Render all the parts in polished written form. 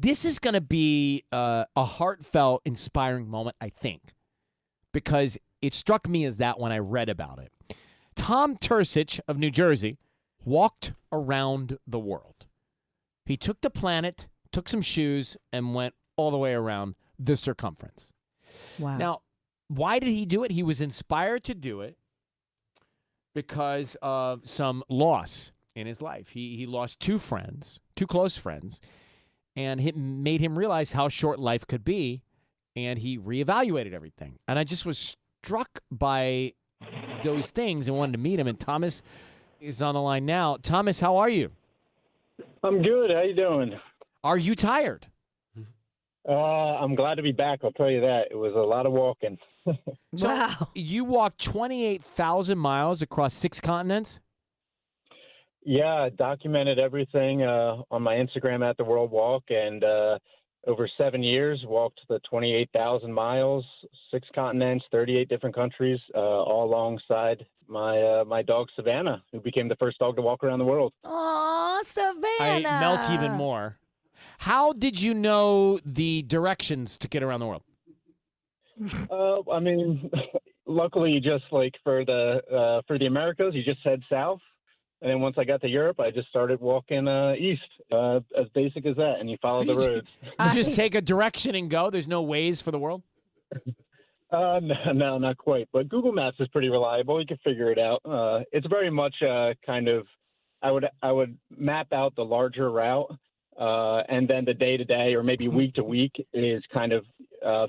This is going to be a heartfelt, inspiring moment, I think, because it struck me as that when I read about it. Tom Tursich of New Jersey walked around the world. He took the planet, took some shoes, and went all the way around the circumference. Wow. Now, why did he do it? He was inspired to do it because of some loss in his life. He lost two close friends, and it made him realize how short life could be, and he reevaluated everything. And I just was struck by those things and wanted to meet him. And Thomas is on the line now. Thomas, how are you? I'm good. How you doing? Are you tired? I'm glad to be back. I'll tell you that. It was a lot of walking. So Wow. you walked 28,000 miles across 6 continents? Yeah, I documented everything on my Instagram at the World Walk, and over 7 years, walked the 28,000 miles, 6 continents, 38 different countries, all alongside my dog Savannah, who became the first dog to walk around the world. Aw, Savannah. I melt even more. How did you know the directions to get around the world? I mean, luckily, just like for the Americas, you just head south. And then once I got to Europe, I just started walking east, as basic as that, and you follow the roads. You just take a direction and go? There's no ways for the world? No, not quite. But Google Maps is pretty reliable. You can figure it out. It's very much kind of, I would map out the larger route, and then the day-to-day or maybe week-to-week is kind of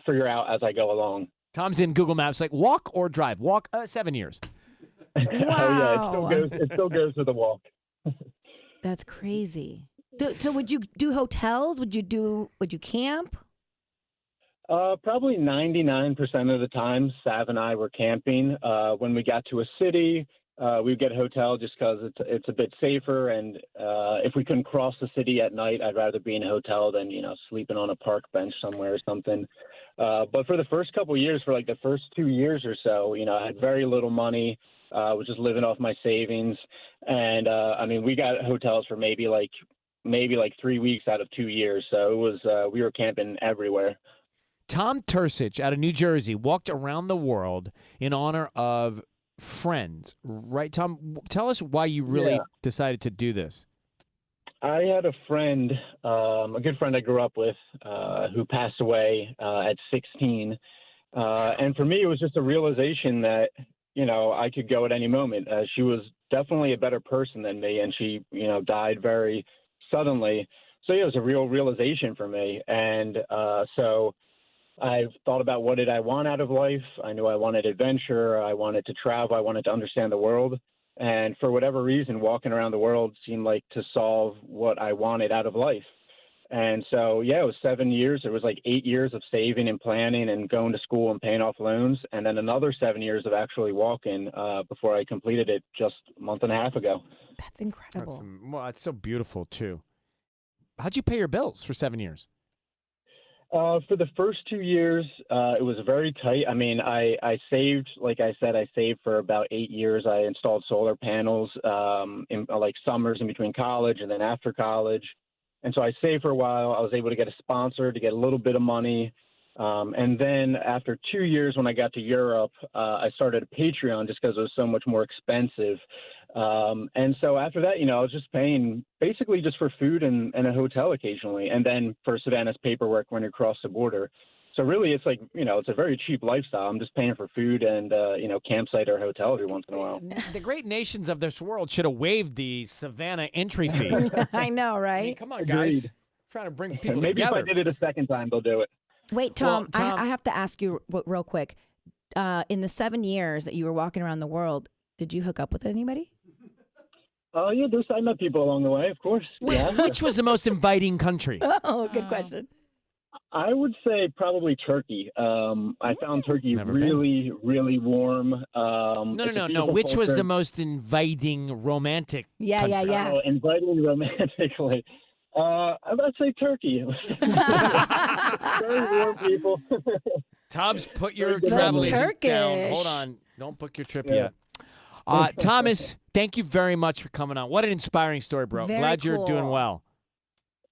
figure out as I go along. Tom's in Google Maps like, walk or drive? Walk 7 years. Oh, yeah, it still goes with the walk. That's crazy. So would you do hotels? Would you camp? Probably 99% of the time, Sav and I were camping. When we got to a city, we'd get a hotel just because it's a bit safer. And if we couldn't cross the city at night, I'd rather be in a hotel than, sleeping on a park bench somewhere or something. But for the first couple of years, for like the first 2 years or so, I had very little money. Was just living off my savings. And, we got hotels for maybe like 3 weeks out of 2 years. So it was, we were camping everywhere. Tom Tursich out of New Jersey walked around the world in honor of friends, right? Tom, tell us why you really decided to do this. I had a friend, a good friend I grew up with, who passed away at 16. And for me, it was just a realization that, I could go at any moment. She was definitely a better person than me, and she, died very suddenly. So, yeah, it was a real realization for me. And so I've thought about what did I want out of life. I knew I wanted adventure. I wanted to travel. I wanted to understand the world. And for whatever reason, walking around the world seemed like to solve what I wanted out of life. And so, yeah, it was 7 years. It was like 8 years of saving and planning and going to school and paying off loans. And then another 7 years of actually walking before I completed it just a month and a half ago. That's incredible. It's so beautiful, too. How'd you pay your bills for 7 years? For the first 2 years, it was very tight. I mean, I saved, like I said, I saved for about 8 years. I installed solar panels in like summers in between college and then after college. And so I saved for a while. I was able to get a sponsor to get a little bit of money. And then after 2 years, when I got to Europe, I started a Patreon just because it was so much more expensive. And so after that, I was just paying basically just for food and a hotel occasionally. And then for Savannah's paperwork when you cross the border. So really, it's like, it's a very cheap lifestyle. I'm just paying for food and, campsite or hotel every once in a while. The great nations of this world should have waived the Savannah entry fee. I know, right? I mean, come on, guys. Trying to bring people Maybe together. if I did it a second time, they'll do it. Wait, Tom, Well, Tom- I have to ask you real quick. In the 7 years that you were walking around the world, did you hook up with anybody? Yeah, I met people along the way, of course. Yeah. Which was the most inviting country? Oh, good question. I would say probably Turkey. I found Turkey Never really, really warm. No. Which was the most inviting romantic country? Yeah. Oh, inviting romantically. I'd say Turkey. Very warm people. Tubbs, put your Very good travel memory. agent down. Turkish. Hold on. Don't book your trip Yeah. yet. Thomas, thank you very much for coming on. What an inspiring story, bro. Very Glad you're doing cool. well.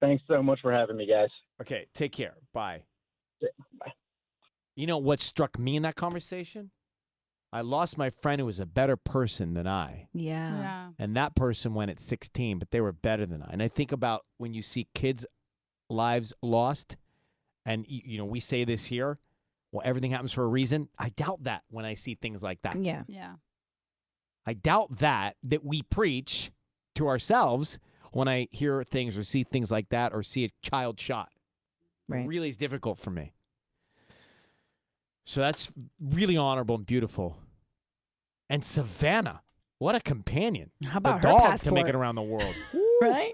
Thanks so much for having me, guys. Okay, take care. Bye. Bye. You know what struck me in that conversation? I lost my friend who was a better person than I. Yeah. Yeah. And that person went at 16, but they were better than I. And I think about when you see kids' lives lost, and, you know, we say this here, well, everything happens for a reason. I doubt that when I see things like that. Yeah. Yeah. I doubt that we preach to ourselves when I hear things or see things like that or see a child shot. Right. It really is difficult for me. So that's really honorable and beautiful. And Savannah, what a companion. How about the her dog passport? to make it around the world. Right?